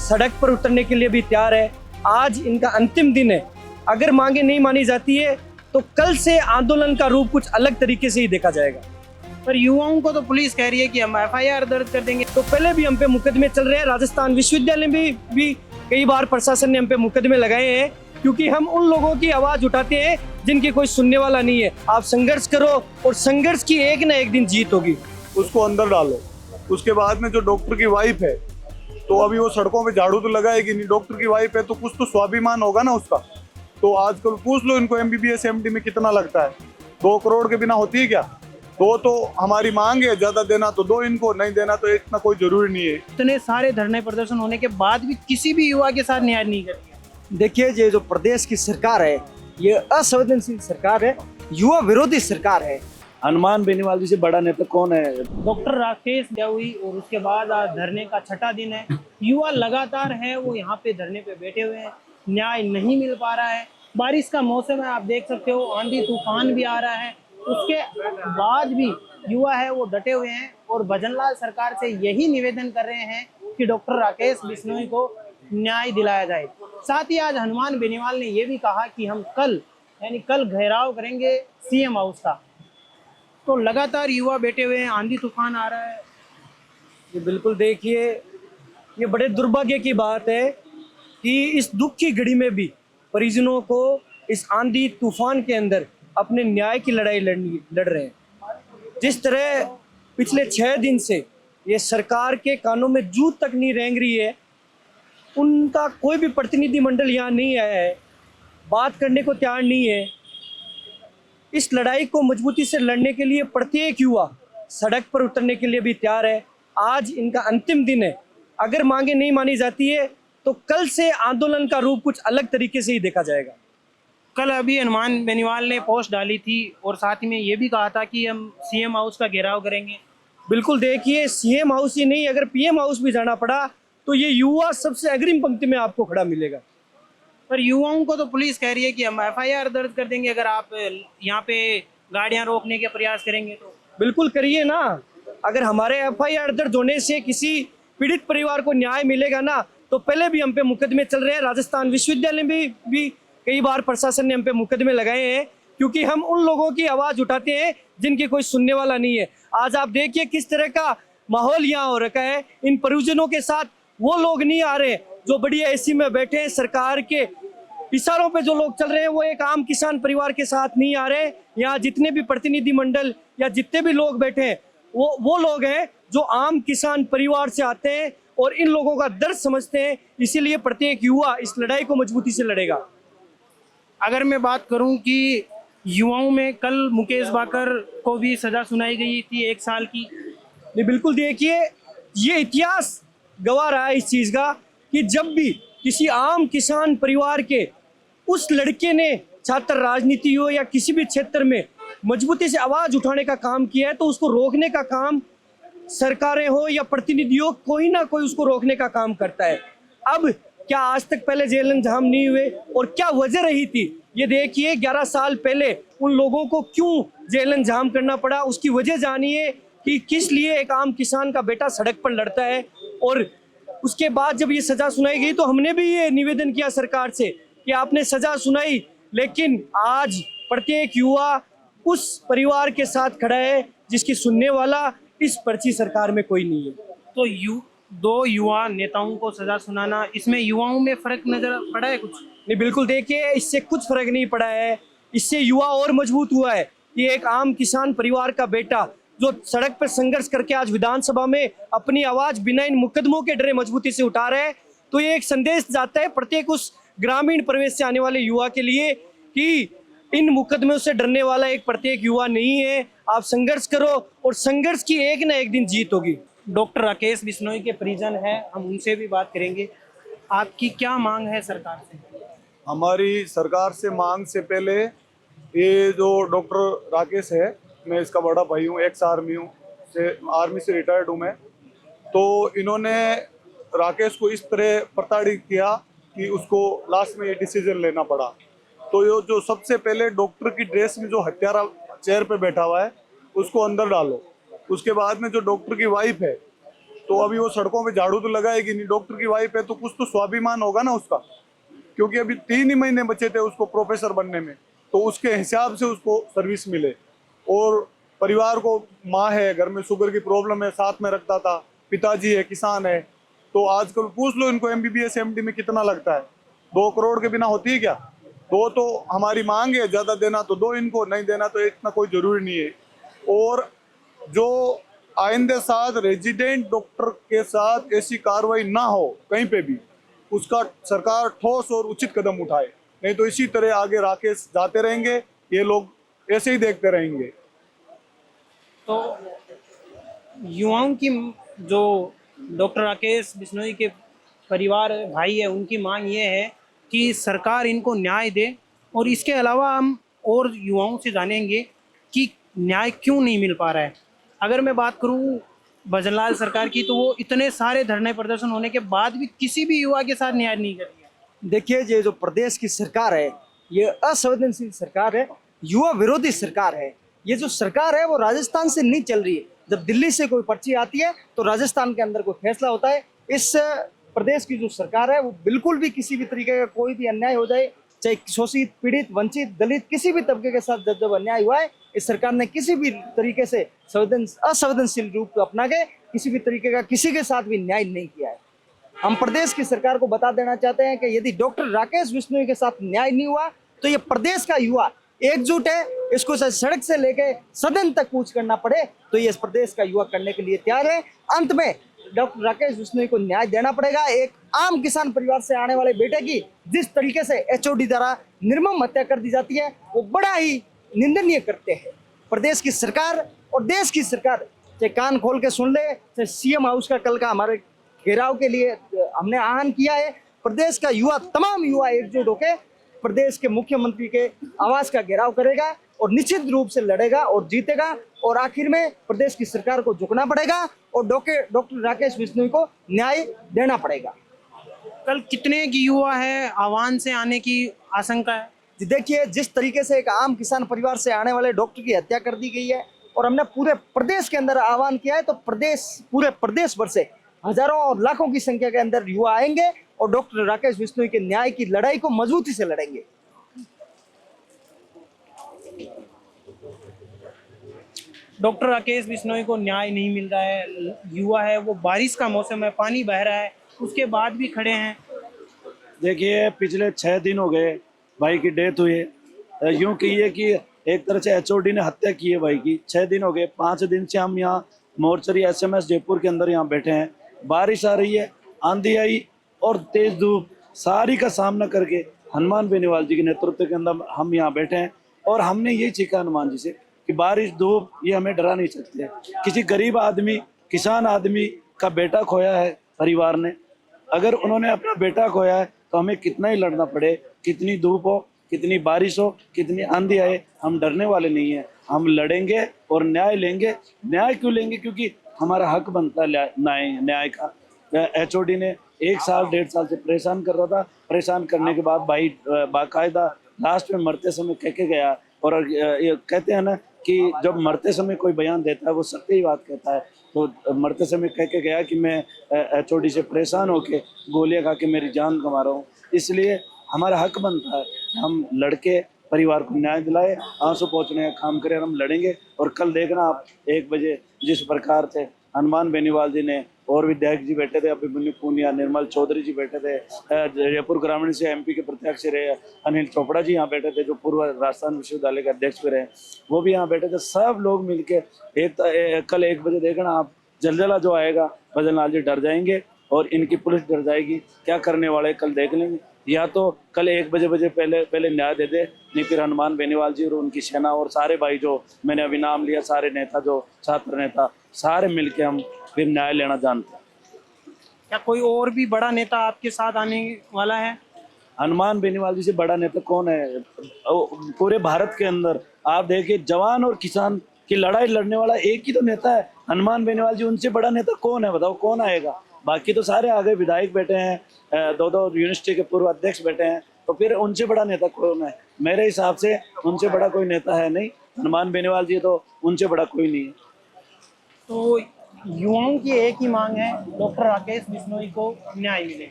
सड़क पर उतरने के लिए भी तैयार है। आज इनका अंतिम दिन है। अगर मांगे नहीं मानी जाती है तो कल से आंदोलन का रूप कुछ अलग तरीके से ही देखा जाएगा। पर युवाओं को तो पुलिस कह रही है कि हम एफआईआर दर्ज कर देंगे। तो पहले भी हम पे मुकदमे चल रहे हैं। राजस्थान विश्वविद्यालय में भी कई बार प्रशासन ने हम पे मुकदमे लगाए हैं, क्योंकि हम उन लोगों की आवाज उठाते हैं जिनकी कोई सुनने वाला नहीं है। आप संघर्ष करो और संघर्ष की एक ना एक दिन जीत होगी। उसको अंदर डालो। उसके बाद में जो डॉक्टर की वाइफ है, तो अभी वो सड़कों पे झाड़ू तो लगाएगी नहीं। डॉक्टर की वाइफ है तो कुछ तो स्वाभिमान होगा ना उसका। तो आजकल पूछ लो इनको MBBS MD में कितना लगता है। 2 करोड़ के बिना होती है क्या? तो हमारी मांग है, ज्यादा देना तो दो इनको, नहीं देना तो इतना कोई जरूरी नहीं है। इतने सारे धरने प्रदर्शन होने के बाद भी किसी भी युवा के साथ न्याय नहीं करती। देखिए, ये जो प्रदेश की सरकार है, ये असंवेदनशील सरकार है, युवा विरोधी सरकार है। हनुमान बेनीवाल जी से बड़ा नेता कौन है? डॉक्टर राकेश हुई और उसके बाद आज धरने का 6ठा दिन है। युवा लगातार है वो यहाँ पे धरने पे बैठे हुए हैं। न्याय नहीं मिल पा रहा है। बारिश का मौसम है, आप देख सकते हो, आंधी तूफान भी आ रहा है। उसके बाद भी युवा है वो डटे हुए हैं और भजनलाल सरकार से यही निवेदन कर रहे हैं कि डॉक्टर राकेश बिश्नोई को न्याय दिलाया जाए। साथ ही आज हनुमान बेनीवाल ने ये भी कहा कि हम कल घेराव करेंगे CM हाउस का। तो लगातार युवा बैठे हुए हैं, आंधी तूफान आ रहा है। ये बिल्कुल देखिए, ये बड़े दुर्भाग्य की बात है कि इस दुख की घड़ी में भी परिजनों को इस आंधी तूफान के अंदर अपने न्याय की लड़ाई लड़ रहे हैं। जिस तरह पिछले 6 दिन से ये सरकार के कानों में जूं तक नहीं रेंग रही है, उनका कोई भी प्रतिनिधिमंडल यहाँ नहीं आया है, बात करने को तैयार नहीं है। इस लड़ाई को मजबूती से लड़ने के लिए प्रत्येक युवा सड़क पर उतरने के लिए भी तैयार है। आज इनका अंतिम दिन है। अगर मांगे नहीं मानी जाती है तो कल से आंदोलन का रूप कुछ अलग तरीके से ही देखा जाएगा। कल अभी हनुमान बेनीवाल ने पोस्ट डाली थी और साथ ही में ये भी कहा था कि हम CM हाउस का घेराव करेंगे। बिल्कुल देखिए, CM हाउस ही नहीं, अगर PM हाउस भी जाना पड़ा तो ये युवा सबसे अग्रिम पंक्ति में आपको खड़ा मिलेगा। पर युवाओं को तो पुलिस कह रही है कि हम एफआईआर दर्ज कर देंगे अगर आप यहाँ पे गाड़ियाँ रोकने के प्रयास करेंगे तो। बिल्कुल करिए ना। अगर हमारे FIR दर्ज होने से किसी पीड़ित परिवार को न्याय मिलेगा ना, तो पहले भी हम पे मुकदमे चल रहे हैं। राजस्थान विश्वविद्यालय में भी कई बार प्रशासन ने हम पे मुकदमे लगाए हैं, क्योंकि हम उन लोगों की आवाज उठाते हैं जिनकी कोई सुनने वाला नहीं है। आज आप देखिए किस तरह का माहौल यहाँ हो रखा है। इन परिजनों के साथ वो लोग नहीं आ रहे जो बढ़िया AC में बैठे हैं। सरकार के इशारों पे जो लोग चल रहे हैं वो एक आम किसान परिवार के साथ नहीं आ रहे। यहाँ जितने भी प्रतिनिधि मंडल या जितने भी लोग बैठे हैं वो लोग हैं जो आम किसान परिवार से आते हैं और इन लोगों का दर्द समझते हैं। इसीलिए प्रत्येक युवा इस लड़ाई को मजबूती से लड़ेगा। अगर मैं बात करूं कि युवाओं में कल मुकेश बाकर को भी सजा सुनाई गई थी 1 साल की। नहीं, बिल्कुल देखिए, ये इतिहास गवाह रहा है इस चीज़ का कि जब भी किसी आम किसान परिवार के उस लड़के ने छात्र राजनीति हो या किसी भी क्षेत्र में मजबूती से आवाज़ उठाने का काम किया है, तो उसको रोकने का काम सरकारें हो या प्रतिनिधि हो, कोई ना कोई उसको रोकने का काम करता है। अब क्या आज तक पहले जेल इंतजाम नहीं हुए और क्या वजह रही थी? ये देखिए, 11 साल पहले उन लोगों को क्यों जेल इंतजाम करना पड़ा, उसकी वजह जानिए कि किस लिए एक आम किसान का बेटा सड़क पर लड़ता है। और उसके बाद जब ये सजा सुनाई गई तो हमने भी ये निवेदन किया सरकार से कि आपने सजा सुनाई, लेकिन आज प्रत्येक युवा उस परिवार के साथ खड़ा है जिसकी सुनने वाला इस पर्ची सरकार में कोई नहीं है। तो 2 युवा नेताओं को सजा सुनाना, इसमें युवाओं में फर्क नजर पड़ा है कुछ? नहीं, बिल्कुल देखिए, इससे कुछ फर्क नहीं पड़ा है। इससे युवा और मजबूत हुआ है। ये एक आम किसान परिवार का बेटा जो सड़क पर संघर्ष करके आज विधानसभा में अपनी आवाज बिना इन मुकदमों के डरे मजबूती से उठा रहे हैं, तो ये एक संदेश जाता है प्रत्येक उस ग्रामीण प्रवेश से आने वाले युवा के लिए कि इन मुकदमों से डरने वाला एक प्रत्येक युवा नहीं है। आप संघर्ष करो और संघर्ष की एक ना एक दिन जीत होगी। डॉक्टर राकेश बिश्नोई के परिजन हैं, हम उनसे भी बात करेंगे। आपकी क्या मांग है सरकार से? हमारी सरकार से मांग से पहले, ये जो डॉक्टर राकेश है, मैं इसका बड़ा भाई हूँ, एक्स आर्मी हूँ, आर्मी से रिटायर्ड हूँ मैं। तो इन्होंने राकेश को इस तरह प्रताड़ित किया कि उसको लास्ट में ये डिसीजन लेना पड़ा। तो ये जो सबसे पहले डॉक्टर की ड्रेस में जो हत्यारा चेयर पे बैठा हुआ है उसको अंदर डालो। उसके बाद में जो डॉक्टर की वाइफ है, तो अभी वो सड़कों पे झाड़ू तो लगाएगी नहीं। डॉक्टर की वाइफ है तो कुछ तो स्वाभिमान होगा ना उसका, क्योंकि अभी 3 ही महीने बचे थे उसको प्रोफेसर बनने में, तो उसके हिसाब से उसको सर्विस मिले। और परिवार को, माँ है घर में, शुगर की प्रॉब्लम है, साथ में रखता था, पिताजी है किसान है। तो आजकल पूछ लो इनको MBBS MD में कितना लगता है, 2 करोड़ के बिना होती है क्या? दो तो हमारी मांग है, ज्यादा देना तो दो इनको, नहीं देना तो इतना कोई जरूरी नहीं है। और जो आइंदे साथ रेजिडेंट डॉक्टर के साथ ऐसी कार्रवाई ना हो कहीं पे भी, उसका सरकार ठोस और उचित कदम उठाए, नहीं तो इसी तरह आगे राकेश जाते रहेंगे, ये लोग ऐसे ही देखते रहेंगे। तो युवाओं की जो डॉक्टर राकेश बिश्नोई के परिवार भाई है, उनकी मांग ये है कि सरकार इनको न्याय दे। और इसके अलावा हम और युवाओं से जानेंगे कि न्याय क्यों नहीं मिल पा रहा है। अगर मैं बात करूं भजनलाल सरकार की, तो वो इतने सारे धरने प्रदर्शन होने के बाद भी किसी भी युवा के साथ न्याय नहीं कर रही है। देखिए, ये जो प्रदेश की सरकार है, ये असंवेदनशील सरकार है, युवा विरोधी सरकार है। ये जो सरकार है वो राजस्थान से नहीं चल रही है। जब दिल्ली से कोई पर्ची आती है तो राजस्थान के अंदर कोई फैसला होता है। इस प्रदेश की जो सरकार है वो बिल्कुल भी किसी भी तरीके का कोई भी अन्याय हो जाए, चाहे शोषित, पीड़ित, वंचित, दलित, किसी भी तबके के साथ जब अन्याय हुआ है, इस सरकार ने किसी भी तरीके से असंवेदनशील रूप अपना के किसी भी तरीके का किसी के साथ भी न्याय नहीं किया है। हम प्रदेश की सरकार को बता देना चाहते हैं कि यदि डॉक्टर राकेश बिश्नोई के साथ न्याय नहीं हुआ तो ये प्रदेश का युवा एकजुट है। इसको सड़क से लेके सदन तक कूच करना पड़े तो ये इस प्रदेश का युवा करने के लिए तैयार है। अंत में डॉक्टर राकेश बिश्नोई को न्याय देना पड़ेगा। एक आम किसान परिवार से आने वाले बेटे की जिस तरीके से HOD द्वारा निर्मम हत्या कर दी जाती है वो बड़ा ही निंदनीय करते हैं। प्रदेश की सरकार और देश की सरकार चाहे कान खोल के सुन ले, चाहे CM हाउस का कल का हमारे घेराव के लिए हमने आह्वान किया है। प्रदेश का युवा, तमाम युवा एकजुट होकर प्रदेश के मुख्यमंत्री के आवास का घेराव करेगा और निश्चित रूप से लड़ेगा और जीतेगा। और आखिर में प्रदेश की सरकार को झुकना पड़ेगा और डॉक्टर राकेश बिश्नोई को न्याय देना पड़ेगा। कल कितने की युवा है आह्वान से आने की आशंका है? जी देखिए, जिस तरीके से एक आम किसान परिवार से आने वाले डॉक्टर की हत्या कर दी गई है और हमने पूरे प्रदेश के अंदर आह्वान किया है, तो पूरे प्रदेश भर से हजारों और लाखों की संख्या के अंदर युवा आएंगे और डॉक्टर राकेश बिश्नोई के न्याय की लड़ाई को मजबूती से लड़ेंगे। डॉक्टर राकेश बिश्नोई को न्याय नहीं मिल रहा है। युवा है, वो बारिश का मौसम है, पानी बह रहा है, उसके बाद भी खड़े हैं। देखिए, पिछले 6 दिन हो गए भाई की डेथ हुई है। यूं कहिए कि एक तरह से HOD ने हत्या की है भाई की। 6 दिन हो गए, 5 दिन से हम यहाँ मोर्चरी SMS जयपुर के अंदर यहाँ बैठे हैं। बारिश आ रही है, आंधी आई और तेज धूप, सारी का सामना करके हनुमान बेनीवाल जी के नेतृत्व के अंदर हम यहाँ बैठे हैं। और हमने ये सीखा हनुमान जी से कि बारिश धूप ये हमें डरा नहीं सकते। किसी गरीब आदमी, किसान आदमी का बेटा खोया है परिवार ने, अगर उन्होंने अपना बेटा खोया है तो हमें कितना ही लड़ना पड़े, कितनी धूप हो, कितनी बारिश हो, कितनी आंधी आए, हम डरने वाले नहीं हैं। हम लड़ेंगे और न्याय लेंगे। न्याय क्यों लेंगे? क्योंकि हमारा हक बनता है न्याय का। HOD ने 1 साल 1.5 साल से परेशान कर रहा था। परेशान करने के बाद भाई बाकायदा लास्ट में मरते समय कह के गया। और ये कहते हैं ना कि जब मरते समय कोई बयान देता है वो सत्य ही बात कहता है। तो मरते समय कह के गया कि मैं HOD से परेशान होके गोलियां खा के मेरी जान गंवा रहा हूँ। इसलिए हमारा हक बनता है हम लड़के परिवार को न्याय दिलाए, आंसू पहुँचने का काम करें। हम लड़ेंगे। और कल देखना आप 1 बजे जिस प्रकार से हनुमान बेनीवाल जी ने और विधायक जी बैठे थे, अभिमन्यु पूनिया, निर्मल चौधरी जी बैठे थे, जयपुर ग्रामीण से MP के प्रत्याशी रहे अनिल चोपड़ा जी यहाँ बैठे थे, जो पूर्व राजस्थान विश्वविद्यालय के अध्यक्ष भी रहे, वो भी यहाँ बैठे थे। सब लोग मिलके कल 1 बजे देखना आप, जलजला जो आएगा भजनलाल जी डर जाएंगे और इनकी पुलिस डर जाएगी। क्या करने वाले कल देख लेंगे। या तो कल 1 बजे पहले न्याय दे दे, नहीं फिर हनुमान बेनीवाल जी और उनकी सेना और सारे भाई जो मैंने अभी नाम लिया, सारे नेता, जो छात्र नेता, सारे मिलके हम फिर न्याय लेना जानते हैं। क्या कोई और भी बड़ा नेता आपके साथ आने वाला है? हनुमान बेनीवाल जी से बड़ा नेता कौन है? पूरे भारत के अंदर आप देखिए, जवान और किसान की लड़ाई लड़ने वाला एक ही तो नेता है, हनुमान बेनीवाल जी। उनसे बड़ा नेता कौन है? बताओ कौन आएगा? बाकी तो सारे आगे विधायक बैठे हैं, 2 यूनिवर्सिटी के पूर्व अध्यक्ष बैठे हैं, तो फिर उनसे बड़ा नेता कौन है? मेरे हिसाब से उनसे बड़ा कोई नेता है नहीं। हनुमान बेनीवाल जी तो उनसे बड़ा कोई नहीं है। तो युवाओं की एक ही मांग है, डॉक्टर राकेश बिश्नोई को न्याय मिले।